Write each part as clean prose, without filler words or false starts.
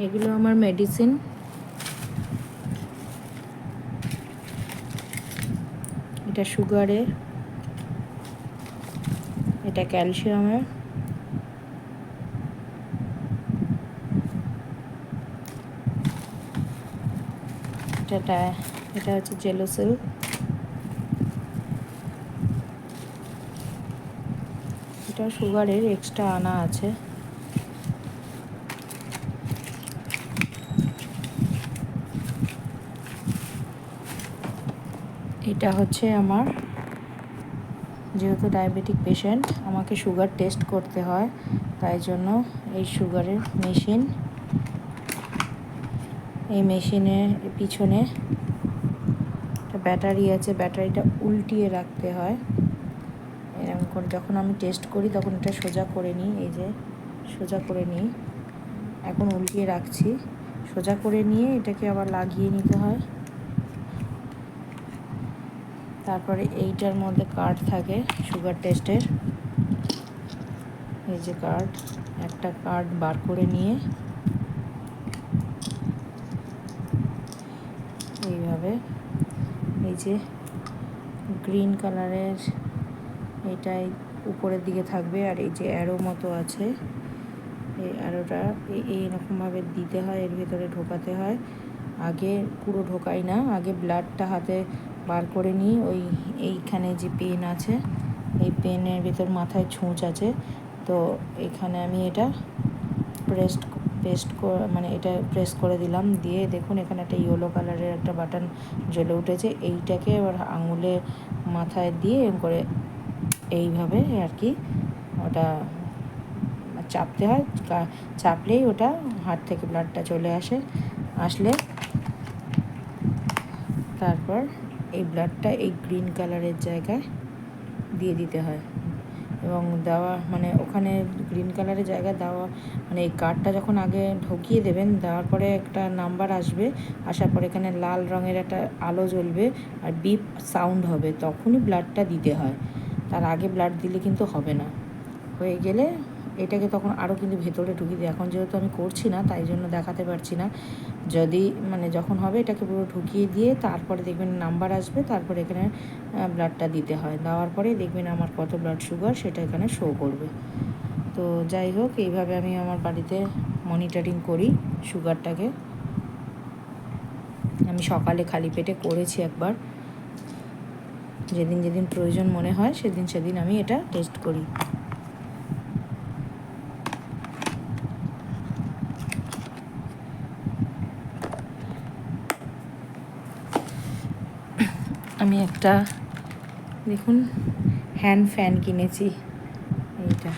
এগুলো আমার মেডিসিন। এটা সুগারের, এটা ক্যালসিয়ামের, এটা হচ্ছে জেলোসিল, এটা সুগারের এক্সট্রা আনা আছে। এটা হচ্ছে আমার, যেহেতু ডায়াবেটিক পেশেন্ট আমাকে সুগার টেস্ট করতে হয়, তাই জন্য এই সুগারের মেশিন। এই মেশিনের পিছনে একটা ব্যাটারি আছে, ব্যাটারিটা উল্টিয়ে রাখতে হয়। এরকম করে যখন আমি টেস্ট করি তখন এটা সোজা করে নিই, এই যে সোজা করে নিই। এখন উল্টিয়ে রাখছি, সোজা করে নিয়ে এটাকে আবার লাগিয়ে নিতে হয়। তারপরে এইটার মধ্যে কার্ড থাকে সুগার টেস্টের, এই যে কার্ড, একটা কার্ড বার করে নিয়ে এইভাবে, এই যে গ্রিন কালারের এটাই উপরের দিকে থাকবে, আর এই যে অ্যারো মতো আছে, এই অ্যারোটা এইরকমভাবে দিতে হয়, এর ভিতরে ঢোকাতে হয়। আগে পুরো ঢোকাই না, আগে ব্লাডটা হাতে বার করে নিই। এইখানে যে পেন আছে, এই পেনের ভিতর মাথায় ছুঁচ আছে, তো এখানে আমি এটা এটা প্রেস করে দিলাম। দিয়ে দেখুন এখানে একটা ইয়েলো কালারের একটা বাটন জ্বলে উঠেছে। এইটাকে এবার আঙুলে মাথায় দিয়ে করে এইভাবে আর কি ওটা চাপতে হয়। চাপলেই ওটা হাত থেকে ব্লাডটা চলে আসলে তারপর এই ব্লাডটা এই গ্রিন কালারের জায়গায় দিয়ে দিতে হয়। এবং দেওয়া মানে ওখানে গ্রিন কালারের জায়গায় দেওয়া মানে এই কার্ডটা যখন আগে ঢুকিয়ে দেবেন, দেওয়ার পরে একটা নাম্বার আসবে, আসার পরে এখানে লাল রঙের একটা আলো জ্বলবে আর বিপ সাউন্ড হবে, তখনই ব্লাডটা দিতে হয়। তার আগে ব্লাড দিলে কিন্তু হবে না। হয়ে গেলে এটাকে তখন আরও কিন্তু ভেতরে ঢুকিয়ে দিই। এখন যেহেতু আমি করছি না তাই জন্য দেখাতে পারছি না। যদি যখন হবে এটাকে পুরো ঢুকিয়ে দিয়ে তারপরে দেখবেন নাম্বার আসবে, তারপরে এখানে ব্লাডটা দিতে হয়। দেওয়ার পরে দেখবেন আমার কত ব্লাড সুগার সেটা এখানে শো করবে। তো যাই হোক, এইভাবে আমি আমার বাড়িতে মনিটরিং করি সুগারটাকে। আমি সকালে খালি পেটে করেছি একবার, যেদিন যেদিন প্রয়োজন মনে হয় সেদিন আমি এটা টেস্ট করি। আমি একটা দেখুন হ্যান্ড ফ্যান কিনেছি, এইটা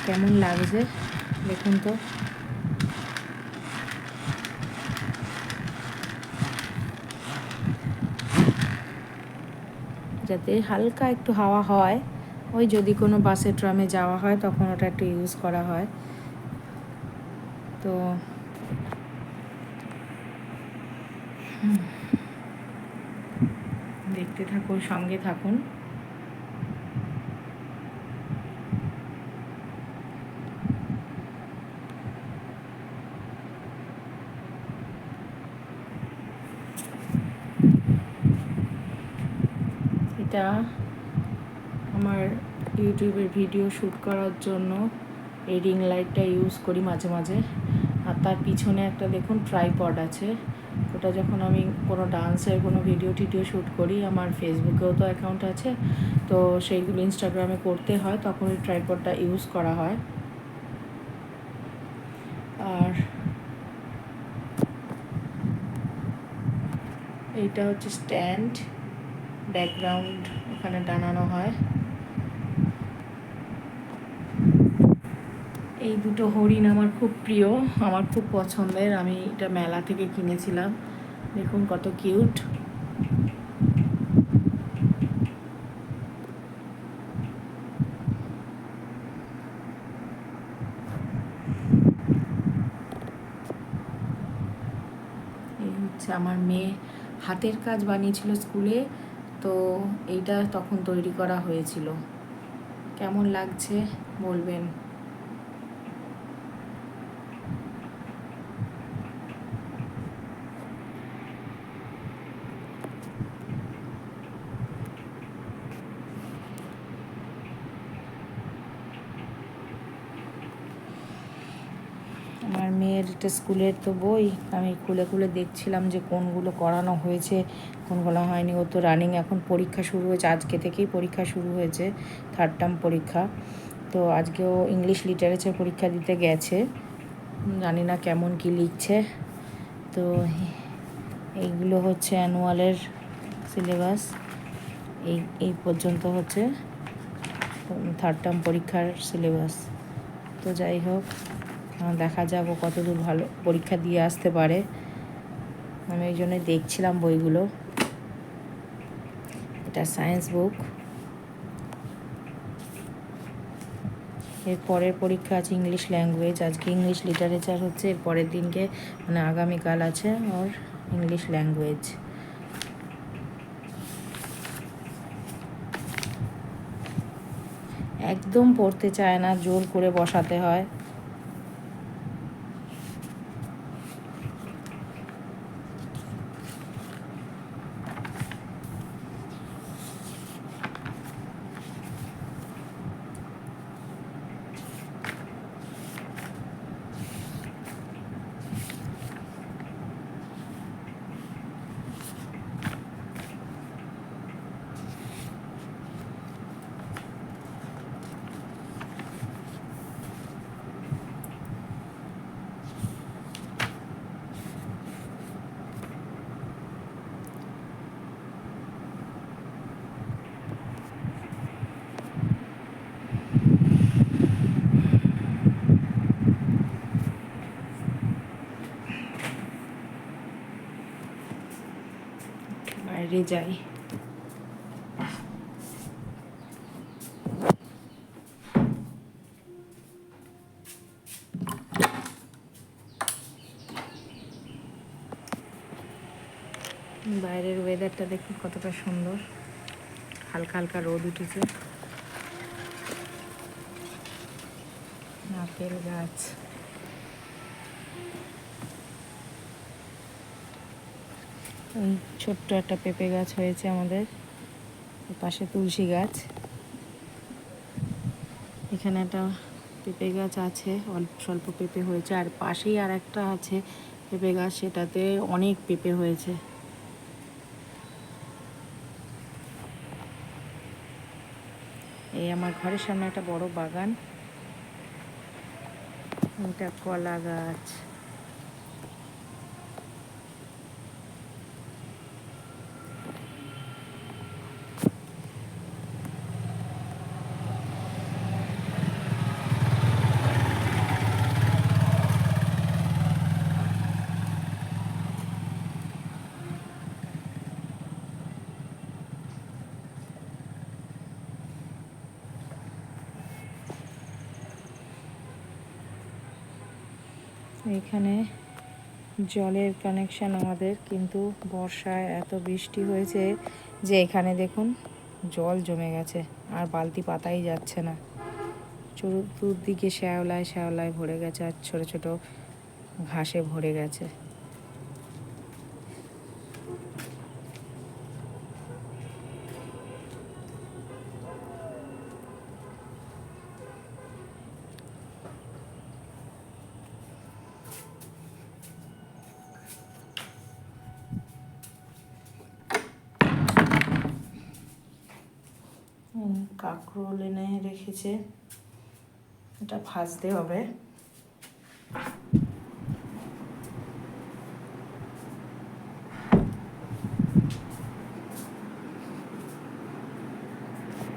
কেমন লাগছে দেখুন তো। যাতে হালকা একটু হাওয়া হয়, ওই যদি কোনো বাসে ট্রামে যাওয়া হয় তখন ওটা একটু ইউজ করা হয়। তো দেখতে থাকুন, সঙ্গে থাকুন। এটা আমার ইউটিউবের ভিডিও শ্যুট করার জন্য এই রিং লাইটটা ইউজ করি মাঝে মাঝে। আর তার পিছনে একটা দেখুন ট্রাইপড আছে, ওটা যখন আমি কোনো ডান্সের কোনো ভিডিও টিডিও শ্যুট করি, আমার ফেসবুকেও তো অ্যাকাউন্ট আছে, তো সেইগুলো ইনস্টাগ্রামে করতে হয়, তখন ওই ট্রাইপডটা ইউজ করা হয়। আর এইটা হচ্ছে স্ট্যান্ড, ব্যাকগ্রাউন্ড ওখানে টানানো হয়। এই দুটো হরিণ আমার খুব প্রিয়, আমার খুব পছন্দের। আমি এটা মেলা থেকে কিনেছিলাম, দেখুন কত কিউট। এই হচ্ছে আমার মেয়ে হাতের কাজ বানিয়েছিল স্কুলে, তো এইটা তখন তৈরি করা হয়েছিল। কেমন লাগছে বলবেন। আমার মেয়ের এটা স্কুলের তো বই, আমি খুলে খুলে দেখছিলাম যে কোনগুলো করানো হয়েছে কোনগুলো হয়নি। ও তো রানিং এখন পরীক্ষা শুরু হয়েছে, আজকে থেকেই পরীক্ষা শুরু হয়েছে, 3rd টার্ম পরীক্ষা। তো আজকেও ইংলিশ লিটারেচার পরীক্ষা দিতে গেছে, জানি না কেমন কি লিখছে। তো এইগুলো হচ্ছে অ্যানুয়ালের সিলেবাস, এই পর্যন্ত হচ্ছে 3rd টার্ম পরীক্ষার সিলেবাস। তো যাই হোক, দেখা যাক ও কতদূর ভালো পরীক্ষা দিয়ে আসতে পারে। আমি এই জন্যই দেখছিলাম বইগুলো। এটা সায়েন্স বুক। এর পরের পরীক্ষা আছে ইংলিশ ল্যাঙ্গুয়েজ। আজকে ইংলিশ লিটারেচার হচ্ছে, এর পরের দিনকে মানে আগামীকাল আছে ওর ইংলিশ ল্যাঙ্গুয়েজ। একদম পড়তে চায় না, জোর করে বসাতে হয়। বাইরে যাই। বাইরের ওয়েদারটা দেখুন কতটা সুন্দর, হালকা হালকা রোদ উঠেছে। নারকেল গাছ, এই ছোট্ট একটা পেঁপে গাছ হয়েছে আমাদের, পাশে তুলসী গাছ। এখানে একটা পেঁপে গাছ আছে, অল্প স্বল্প পেঁপে হয়েছে, আর পাশেই আর একটা আছে পেঁপে গাছ, সেটাতে অনেক পেঁপে হয়েছে। এই আমার ঘরের সামনে একটা বড় বাগান, এটা কলা গাছ। এখানে জলের কানেকশান আমাদের, কিন্তু বর্ষায় এত বৃষ্টি হয়েছে যে এখানে দেখুন জল জমে গেছে, আর বালতি পাতাই যাচ্ছে না। চতুর্দিকে শ্যাওলায় শ্যাওলায় ভরে গেছে, আর ছোট ছোট ঘাসে ভরে গেছে। কাঁকরোল এনে রেখেছে, এটা ভাজতে হবে।